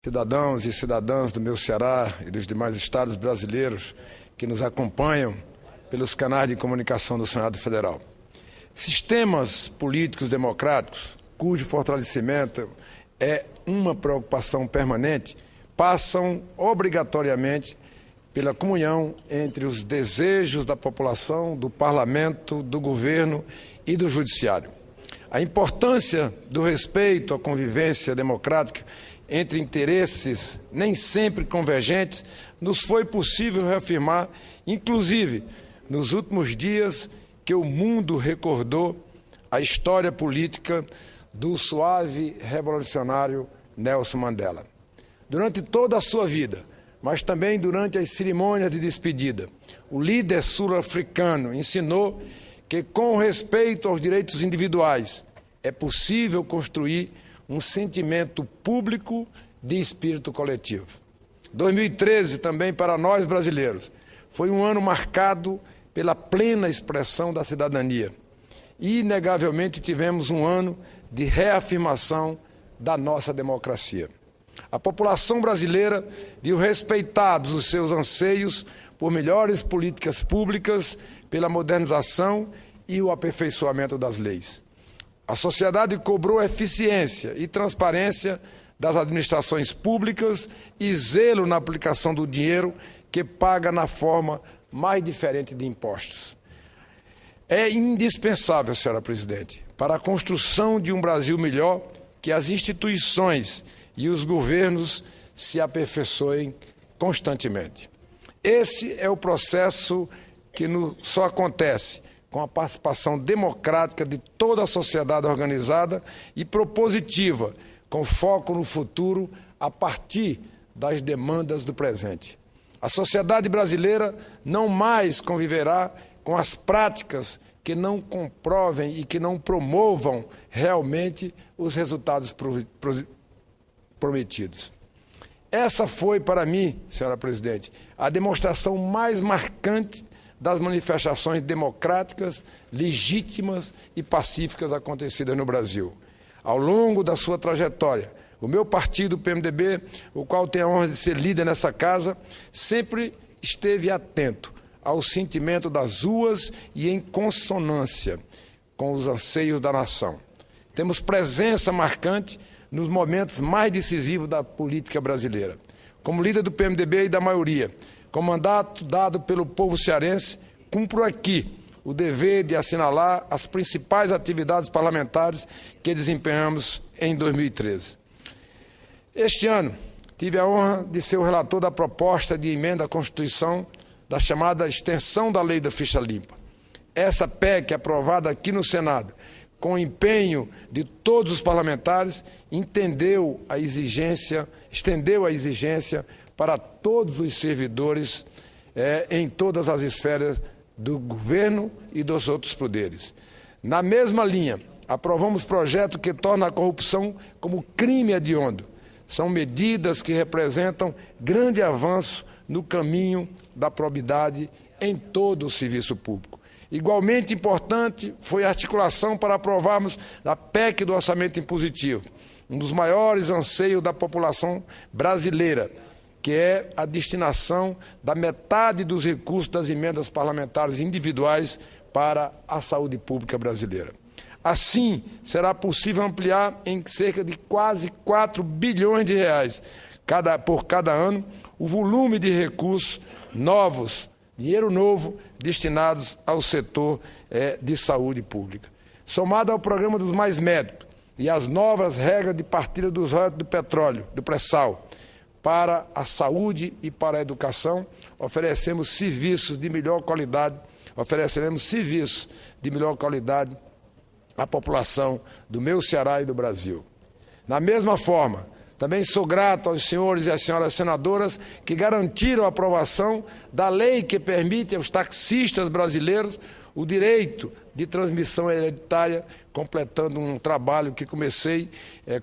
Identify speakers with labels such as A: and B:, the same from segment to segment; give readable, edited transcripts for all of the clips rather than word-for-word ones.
A: Cidadãos e cidadãs do meu Ceará e dos demais estados brasileiros que nos acompanham pelos canais de comunicação do Senado Federal. Sistemas políticos democráticos, cujo fortalecimento é uma preocupação permanente, passam obrigatoriamente pela comunhão entre os desejos da população, do parlamento, do governo e do judiciário. A importância do respeito à convivência democrática entre interesses nem sempre convergentes nos foi possível reafirmar, inclusive nos últimos dias que o mundo recordou a história política do suave revolucionário Nelson Mandela. Durante toda a sua vida, mas também durante as cerimônias de despedida, o líder sul-africano ensinou que, com respeito aos direitos individuais, é possível construir um sentimento público de espírito coletivo. 2013, também para nós brasileiros, foi um ano marcado pela plena expressão da cidadania. E, inegavelmente, tivemos um ano de reafirmação da nossa democracia. A população brasileira viu respeitados os seus anseios por melhores políticas públicas, pela modernização e o aperfeiçoamento das leis. A sociedade cobrou eficiência e transparência das administrações públicas e zelo na aplicação do dinheiro que paga na forma mais diferente de impostos. É indispensável, senhora presidente, para a construção de um Brasil melhor, que as instituições e os governos se aperfeiçoem constantemente. Esse é o processo que só acontece com a participação democrática de toda a sociedade organizada e propositiva, com foco no futuro a partir das demandas do presente. A sociedade brasileira não mais conviverá com as práticas que não comprovem e que não promovam realmente os resultados prometidos. Essa foi, para mim, senhora presidente, a demonstração mais marcante das manifestações democráticas, legítimas e pacíficas acontecidas no Brasil. Ao longo da sua trajetória, o meu partido, o PMDB, o qual tem a honra de ser líder nessa casa, sempre esteve atento ao sentimento das ruas e em consonância com os anseios da nação. Temos presença marcante nos momentos mais decisivos da política brasileira. Como líder do PMDB e da maioria, com mandato dado pelo povo cearense, cumpro aqui o dever de assinalar as principais atividades parlamentares que desempenhamos em 2013. Este ano, tive a honra de ser o relator da proposta de emenda à Constituição da chamada extensão da Lei da Ficha Limpa. Essa PEC, aprovada aqui no Senado, com o empenho de todos os parlamentares, estendeu a exigência para todos os servidores em todas as esferas do governo e dos outros poderes. Na mesma linha, aprovamos projeto que torna a corrupção como crime hediondo. São medidas que representam grande avanço no caminho da probidade em todo o serviço público. Igualmente importante foi a articulação para aprovarmos a PEC do orçamento impositivo, um dos maiores anseios da população brasileira, que é a destinação da metade dos recursos das emendas parlamentares individuais para a saúde pública brasileira. Assim, será possível ampliar em cerca de quase 4 bilhões de reais por cada ano o volume de recursos novos, dinheiro novo, destinados ao setor de saúde pública. Somado ao programa dos mais médicos e às novas regras de partilha dos royalties do petróleo, do pré-sal, para a saúde e para a educação, ofereceremos serviços de melhor qualidade à população do meu Ceará e do Brasil. Da mesma forma, também sou grato aos senhores e às senhoras senadoras que garantiram a aprovação da lei que permite aos taxistas brasileiros o direito de transmissão hereditária, completando um trabalho que comecei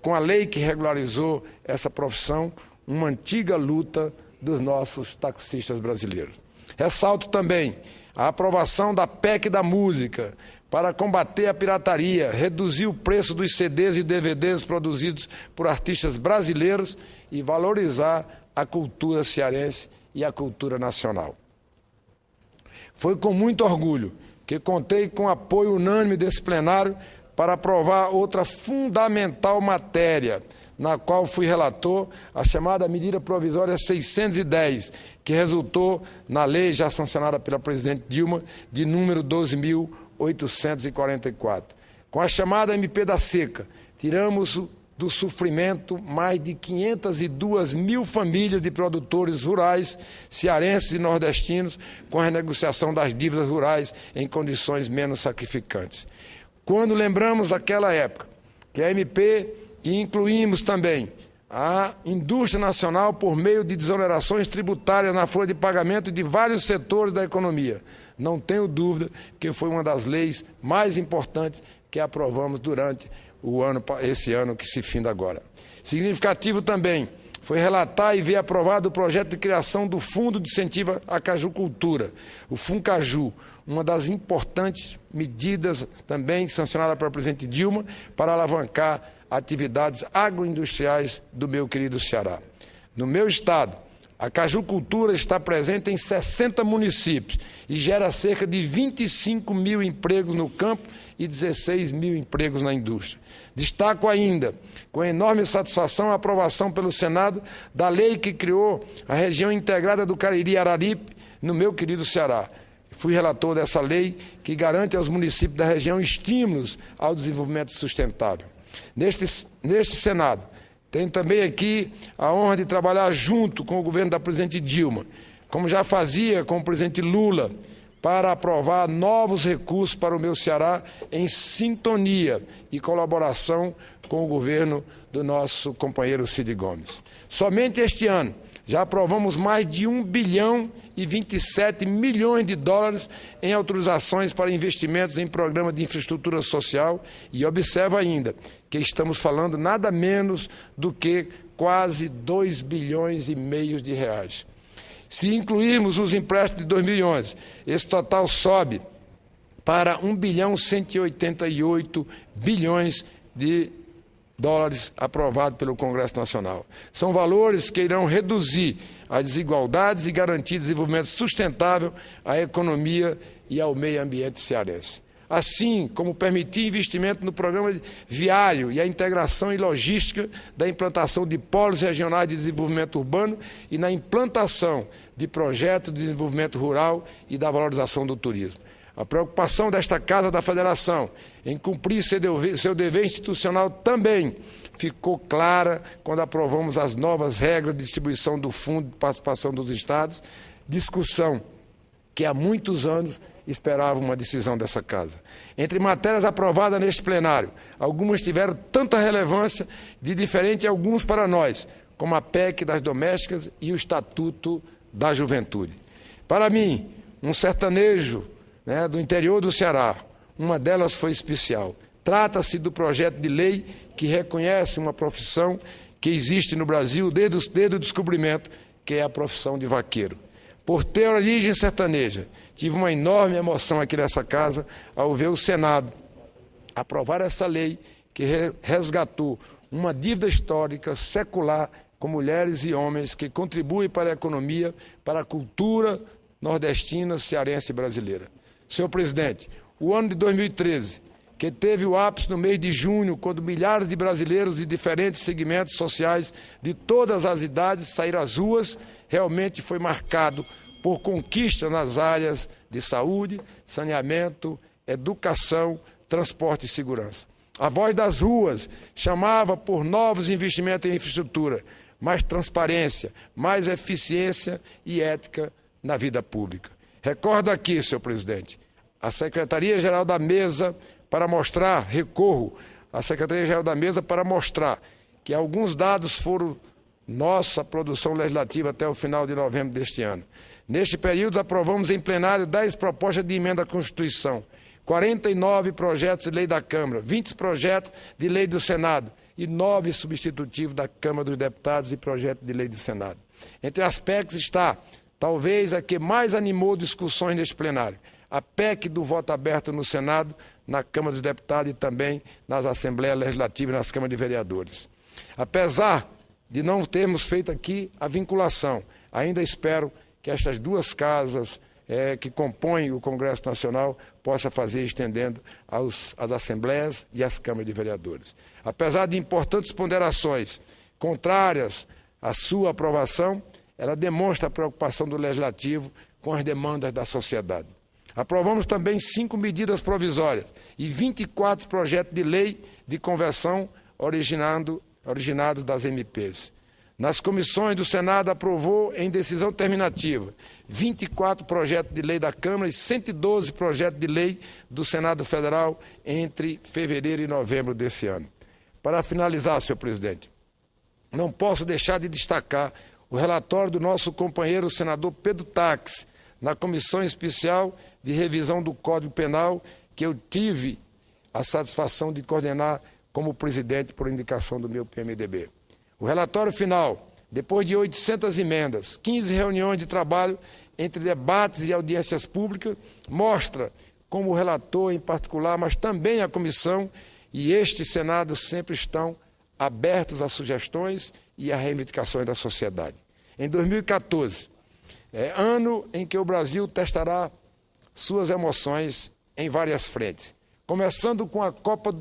A: com a lei que regularizou essa profissão, uma antiga luta dos nossos taxistas brasileiros. Ressalto também a aprovação da PEC da música, para combater a pirataria, reduzir o preço dos CDs e DVDs produzidos por artistas brasileiros e valorizar a cultura cearense e a cultura nacional. Foi com muito orgulho que contei com o apoio unânime desse plenário para aprovar outra fundamental matéria, na qual fui relator, a chamada medida provisória 610, que resultou na lei já sancionada pela presidente Dilma, de número 12.844. Com a chamada MP da Seca, tiramos do sofrimento mais de 502 mil famílias de produtores rurais, cearenses e nordestinos, com a renegociação das dívidas rurais em condições menos sacrificantes. Quando lembramos daquela época, que a MP, que incluímos também a indústria nacional por meio de desonerações tributárias na folha de pagamento de vários setores da economia, não tenho dúvida que foi uma das leis mais importantes que aprovamos durante esse ano que se finda agora. Significativo também foi relatar e ver aprovado o projeto de criação do Fundo de Incentivo à Cajucultura, o FUNCAJU, uma das importantes medidas também sancionada pela presidente Dilma para alavancar atividades agroindustriais do meu querido Ceará. No meu estado, a cajucultura está presente em 60 municípios e gera cerca de 25 mil empregos no campo e 16 mil empregos na indústria. Destaco ainda, com enorme satisfação, a aprovação pelo Senado da lei que criou a região integrada do Cariri-Araripe, no meu querido Ceará. Fui relator dessa lei que garante aos municípios da região estímulos ao desenvolvimento sustentável. Neste Senado, tenho também aqui a honra de trabalhar junto com o governo da presidente Dilma, como já fazia com o presidente Lula, para aprovar novos recursos para o meu Ceará em sintonia e colaboração com o governo do nosso companheiro Cid Gomes. Somente este ano, já aprovamos mais de 1 bilhão e 27 milhões de dólares em autorizações para investimentos em programas de infraestrutura social e observa ainda que estamos falando nada menos do que quase 2 bilhões e meio de reais. Se incluirmos os empréstimos de 2011, esse total sobe para 1 bilhão 188 bilhões de dólares aprovados pelo Congresso Nacional. São valores que irão reduzir as desigualdades e garantir desenvolvimento sustentável à economia e ao meio ambiente cearense. Assim como permitir investimento no programa viário e a integração e logística da implantação de polos regionais de desenvolvimento urbano e na implantação de projetos de desenvolvimento rural e da valorização do turismo. A preocupação desta Casa da Federação em cumprir seu dever institucional também ficou clara quando aprovamos as novas regras de distribuição do Fundo de Participação dos Estados, discussão que há muitos anos esperava uma decisão dessa Casa. Entre matérias aprovadas neste plenário, algumas tiveram tanta relevância de diferente alguns para nós, como a PEC das domésticas e o Estatuto da Juventude. Para mim, um sertanejo do interior do Ceará, uma delas foi especial. Trata-se do projeto de lei que reconhece uma profissão que existe no Brasil desde o descobrimento, que é a profissão de vaqueiro. Por ter origem sertaneja, tive uma enorme emoção aqui nessa casa ao ver o Senado aprovar essa lei que resgatou uma dívida histórica secular com mulheres e homens que contribuem para a economia, para a cultura nordestina, cearense e brasileira. Senhor presidente, o ano de 2013, que teve o ápice no mês de junho, quando milhares de brasileiros de diferentes segmentos sociais de todas as idades saíram às ruas, realmente foi marcado por conquista nas áreas de saúde, saneamento, educação, transporte e segurança. A voz das ruas chamava por novos investimentos em infraestrutura, mais transparência, mais eficiência e ética na vida pública. Recordo aqui, senhor presidente, a Secretaria-Geral da Mesa recorro à Secretaria-Geral da Mesa para mostrar que alguns dados foram nossa produção legislativa até o final de novembro deste ano. Neste período, aprovamos em plenário 10 propostas de emenda à Constituição, 49 projetos de lei da Câmara, 20 projetos de lei do Senado e 9 substitutivos da Câmara dos Deputados e projeto de lei do Senado. Entre as PECs está, talvez, a que mais animou discussões neste plenário, a PEC do voto aberto no Senado, na Câmara dos Deputados e também nas Assembleias Legislativas e nas Câmaras de Vereadores. Apesar de não termos feito aqui a vinculação, ainda espero que estas duas casas que compõem o Congresso Nacional possa fazer estendendo às Assembleias e às Câmaras de Vereadores. Apesar de importantes ponderações contrárias à sua aprovação, ela demonstra a preocupação do Legislativo com as demandas da sociedade. Aprovamos também 5 medidas provisórias e 24 projetos de lei de conversão originados das MPs. Nas comissões do Senado aprovou em decisão terminativa 24 projetos de lei da Câmara e 112 projetos de lei do Senado Federal entre fevereiro e novembro desse ano. Para finalizar, senhor presidente, não posso deixar de destacar o relatório do nosso companheiro senador Pedro Taques, na Comissão Especial de Revisão do Código Penal, que eu tive a satisfação de coordenar como presidente por indicação do meu PMDB. O relatório final, depois de 800 emendas, 15 reuniões de trabalho entre debates e audiências públicas, mostra como o relator em particular, mas também a comissão e este Senado sempre estão abertos a sugestões e a reivindicações da sociedade. Em 2014, ano em que o Brasil testará suas emoções em várias frentes, começando com a Copa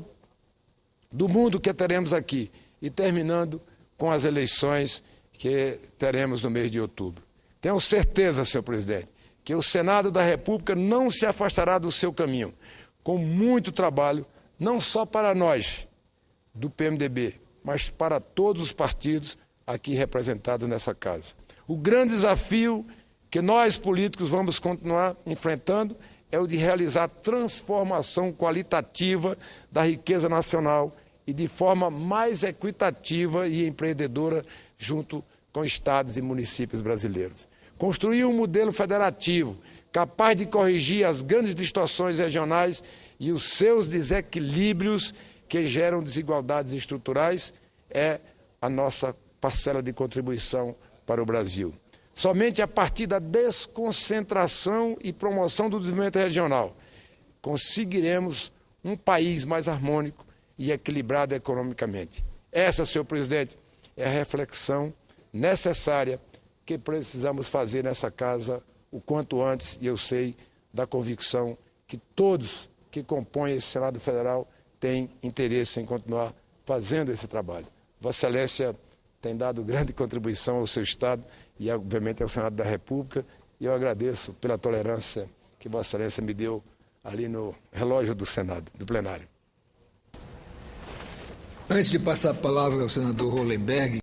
A: do Mundo que teremos aqui e terminando com as eleições que teremos no mês de outubro. Tenho certeza, senhor presidente, que o Senado da República não se afastará do seu caminho, com muito trabalho, não só para nós, do PMDB, mas para todos os partidos aqui representados nessa casa. O grande desafio que nós, políticos, vamos continuar enfrentando é o de realizar transformação qualitativa da riqueza nacional e de forma mais equitativa e empreendedora junto com estados e municípios brasileiros. Construir um modelo federativo capaz de corrigir as grandes distorções regionais e os seus desequilíbrios que geram desigualdades estruturais é a nossa parcela de contribuição para o Brasil. Somente a partir da desconcentração e promoção do desenvolvimento regional conseguiremos um país mais harmônico e equilibrado economicamente. Essa, senhor presidente, é a reflexão necessária que precisamos fazer nessa casa o quanto antes, e eu sei da convicção que todos que compõem esse Senado Federal têm interesse em continuar fazendo esse trabalho. Vossa Excelência tem dado grande contribuição ao seu Estado e, obviamente, ao Senado da República, e eu agradeço pela tolerância que Vossa Excelência me deu ali no relógio do Senado, do plenário.
B: Antes de passar a palavra ao senador Hollenberg,